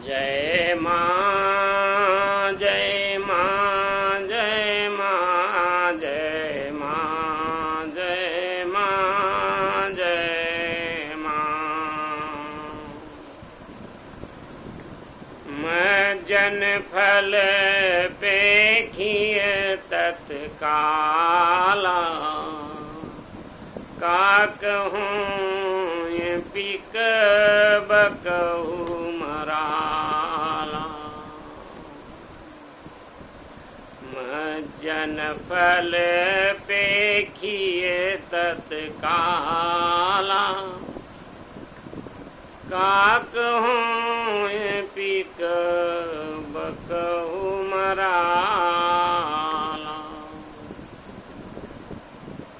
जय माँ जय माँ जय माँ जय माँ जय माँ जय माँ। मैं जन फल पेखिय तत्काला काक हूँ पिक बकहु मराला। जन फल पेखिए तत्काला काक हूँ पिक बकहु मराला।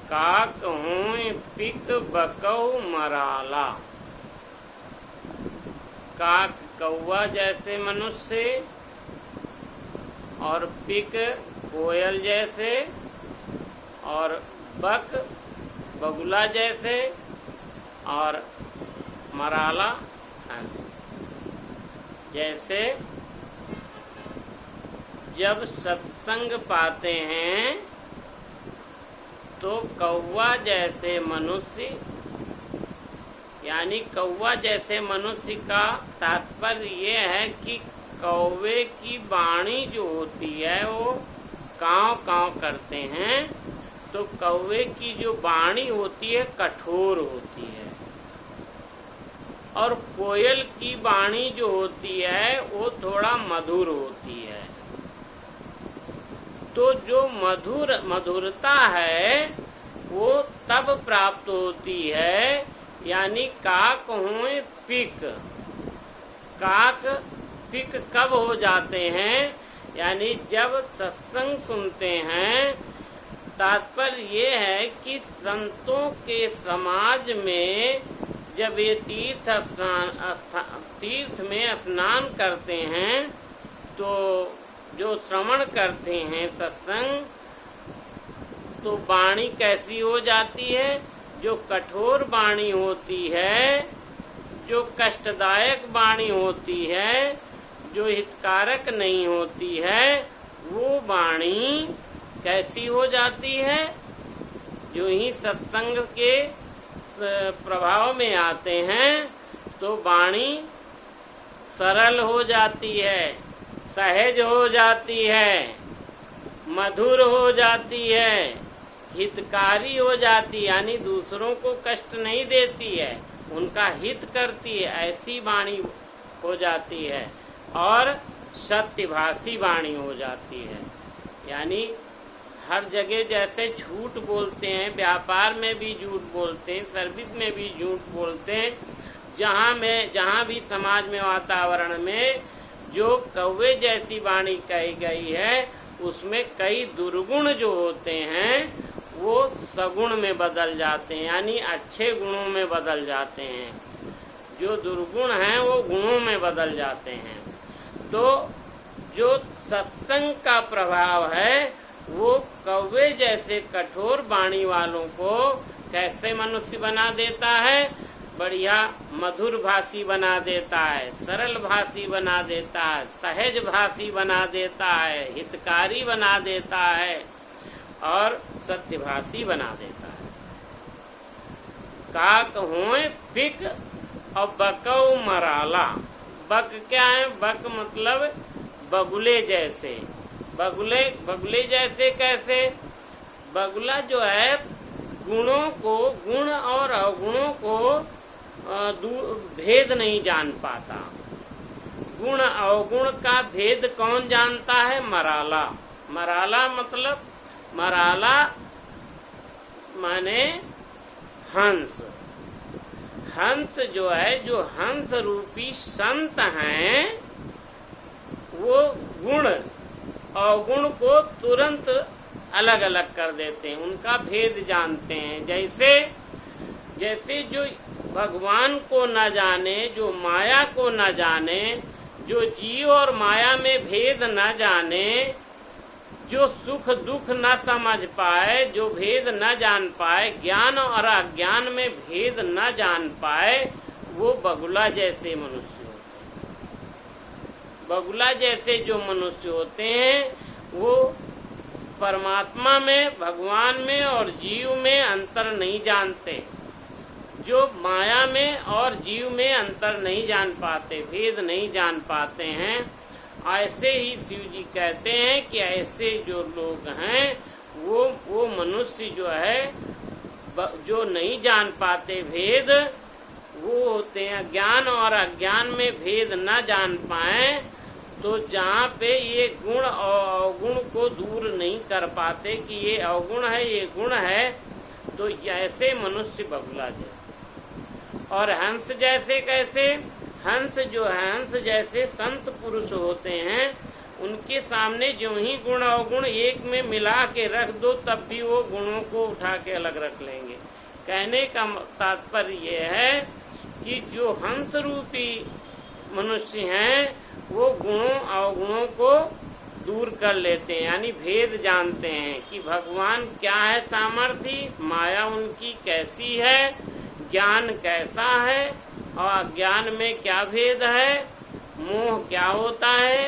काक हूँ पिक बकहु मराला। काक कौवा जैसे मनुष्य और पिक कोयल जैसे और बक बगुला जैसे और मराला हंस जैसे। जब सत्संग पाते हैं तो कौवा जैसे मनुष्य यानी कौवा जैसे मनुष्य का तात्पर्य ये है कि कौवे की वाणी जो होती है वो काँव काँव करते हैं, तो कौवे की जो वाणी होती है कठोर होती है और कोयल की वाणी जो होती है वो थोड़ा मधुर होती है। तो जो मधुरता है वो तब प्राप्त होती है, यानी काक हुए पिक। काक पिक कब हो जाते हैं, यानी जब सत्संग सुनते हैं। तात्पर्य ये है कि संतों के समाज में जब ये तीर्थ में स्नान करते हैं तो जो श्रवण करते हैं सत्संग, तो वाणी कैसी हो जाती है, जो कठोर वाणी होती है, जो कष्टदायक वाणी होती है, जो हितकारक नहीं होती है, वो वाणी कैसी हो जाती है। जो ही सत्संग के प्रभाव में आते हैं तो वाणी सरल हो जाती है, सहज हो जाती है, मधुर हो जाती है, हितकारी हो जाती, यानी दूसरों को कष्ट नहीं देती है, उनका हित करती है, ऐसी वाणी हो जाती है और सत्यभाषी वाणी हो जाती है। यानी हर जगह जैसे झूठ बोलते हैं, व्यापार में भी झूठ बोलते हैं, सर्विस में भी झूठ बोलते हैं, जहाँ भी समाज में वातावरण में जो कौवे जैसी वाणी कही गई है उसमें कई दुर्गुण जो होते हैं वो सगुण में बदल जाते हैं, यानी अच्छे गुणों में बदल जाते हैं। जो दुर्गुण हैं वो गुणों में बदल जाते हैं। तो जो सत्संग का प्रभाव है वो कौवे जैसे कठोर वाणी वालों को कैसे मनुष्य बना देता है, बढ़िया मधुर भाषी बना देता है, सरल भाषी बना देता है, सहज भाषी बना देता है, हितकारी बना देता है और सत्यभाषी बना देता है। काक होए पिक और बकऊ मराला। बक क्या है, बक मतलब बगुले जैसे। बगुले जैसे कैसे, बगुला जो है गुणों को, गुण और अवगुणों को भेद नहीं जान पाता। गुण अवगुण का भेद कौन जानता है, मराला। मराला मतलब, मराला माने हंस। हंस जो है, जो हंस रूपी संत हैं वो गुण अवगुण को तुरंत अलग अलग कर देते हैं, उनका भेद जानते हैं। जैसे जो भगवान को न जाने, जो माया को न जाने, जो जीव और माया में भेद न जाने, जो सुख दुख न समझ पाए, जो भेद न जान पाए, ज्ञान और अज्ञान में भेद न जान पाए, वो बगुला जैसे मनुष्य होते हैं। बगुला जैसे जो मनुष्य होते हैं वो परमात्मा में, भगवान में और जीव में अंतर नहीं जानते, जो माया में और जीव में अंतर नहीं जान पाते, भेद नहीं जान पाते हैं। ऐसे ही शिव जी कहते हैं कि ऐसे जो लोग हैं वो मनुष्य जो है जो नहीं जान पाते भेद, वो होते हैं ज्ञान और अज्ञान में भेद न जान पाए, तो जहाँ पे ये गुण और अवगुण को दूर नहीं कर पाते कि ये अवगुण है ये गुण है, तो ऐसे मनुष्य बगुला जैसे। और हंस जैसे कैसे? हंस जो है, हंस जैसे संत पुरुष होते हैं, उनके सामने जो ही गुण अवगुण एक में मिला के रख दो तब भी वो गुणों को उठा के अलग रख लेंगे। कहने का तात्पर्य ये है कि जो हंस रूपी मनुष्य हैं वो गुणों अवगुणों को दूर कर लेते हैं, यानी भेद जानते हैं कि भगवान क्या है सामर्थ्य, माया उनकी कैसी है, ज्ञान कैसा है और अज्ञान में क्या भेद है, मोह क्या होता है,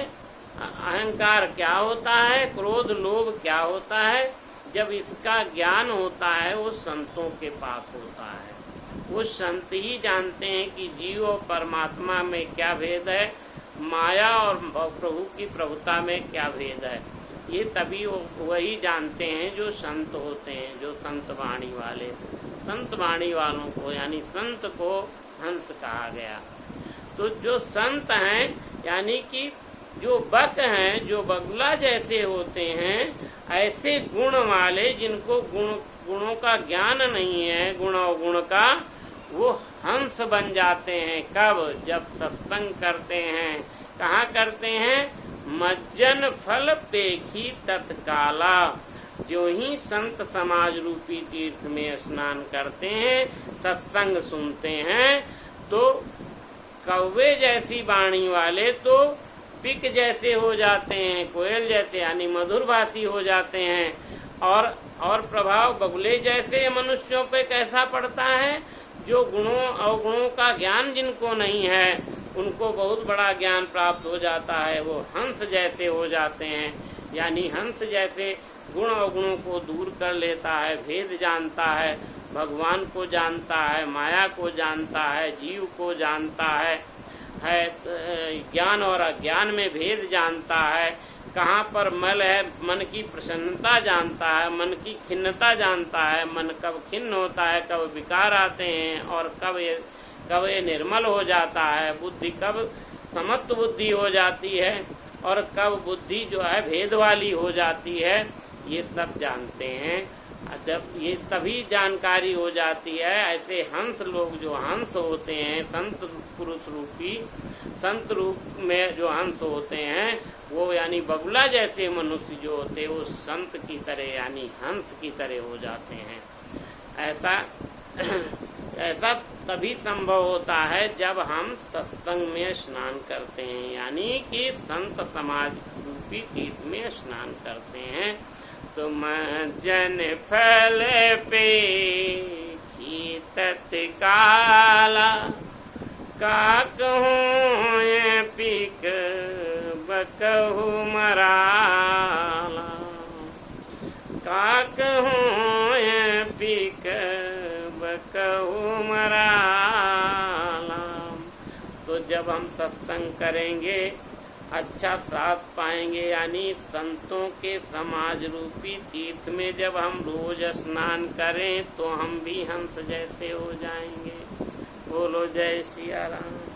अहंकार क्या होता है, क्रोध लोभ क्या होता है। जब इसका ज्ञान होता है वो संतों के पास होता है, वो संत ही जानते हैं कि जीव और परमात्मा में क्या भेद है, माया और प्रभु की प्रभुता में क्या भेद है। ये तभी वही जानते हैं जो संत होते हैं, जो संत वाणी वाले। संत वाणी वालों को यानी संत को हंस कहा गया। तो जो संत हैं यानी कि जो बक हैं, जो बगुला जैसे होते हैं, ऐसे गुण वाले जिनको गुणों का ज्ञान नहीं है, गुण अवगुण का, वो हंस बन जाते हैं। कब? जब सत्संग करते हैं। कहाँ करते हैं? मज्जन फल पेखी तत्काला। जो ही संत समाज रूपी तीर्थ में स्नान करते हैं, सत्संग सुनते हैं, तो कौवे जैसी वाणी वाले तो पिक जैसे हो जाते हैं, कोयल जैसे यानी मधुरभाषी हो जाते हैं। और प्रभाव बगुले जैसे मनुष्यों पे कैसा पड़ता है? जो गुणों अवगुणों का ज्ञान जिनको नहीं है उनको बहुत बड़ा ज्ञान प्राप्त हो जाता है, वो हंस जैसे हो जाते हैं। यानी हंस जैसे गुण अवगुणों को दूर कर लेता है, भेद जानता है, भगवान को जानता है, माया को जानता है, जीव को जानता है ज्ञान और अज्ञान में भेद जानता है, कहाँ पर मल है मन की प्रसन्नता जानता है, मन की खिन्नता जानता है, मन कब खिन्न होता है, कब विकार आते हैं और कब ये निर्मल हो जाता है, बुद्धि कब समत्व बुद्धि हो जाती है और कब बुद्धि जो है भेद वाली हो जाती है, ये सब जानते हैं। जब ये तभी जानकारी हो जाती है, ऐसे हंस लोग जो हंस होते हैं, संत पुरुष रूपी संत रूप में जो हंस होते हैं, वो यानी बगुला जैसे मनुष्य जो होते हैं वो संत की तरह यानी हंस की तरह हो जाते हैं। ऐसा तभी संभव होता है जब हम सत्संग में स्नान करते हैं, यानी कि संत समाज रूपी तीर्थ में स्नान करते हैं। तुम जन फल पे तत्काला, का कहूँ ये पीक बकहु मराला, का कहूँ ये पीक बकहु मराला। तो जब हम सत्संग करेंगे अच्छा साथ पाएंगे, यानी संतों के समाज रूपी तीर्थ में जब हम रोज स्नान करें तो हम भी हंस जैसे हो जाएंगे। बोलो जय सिया राम।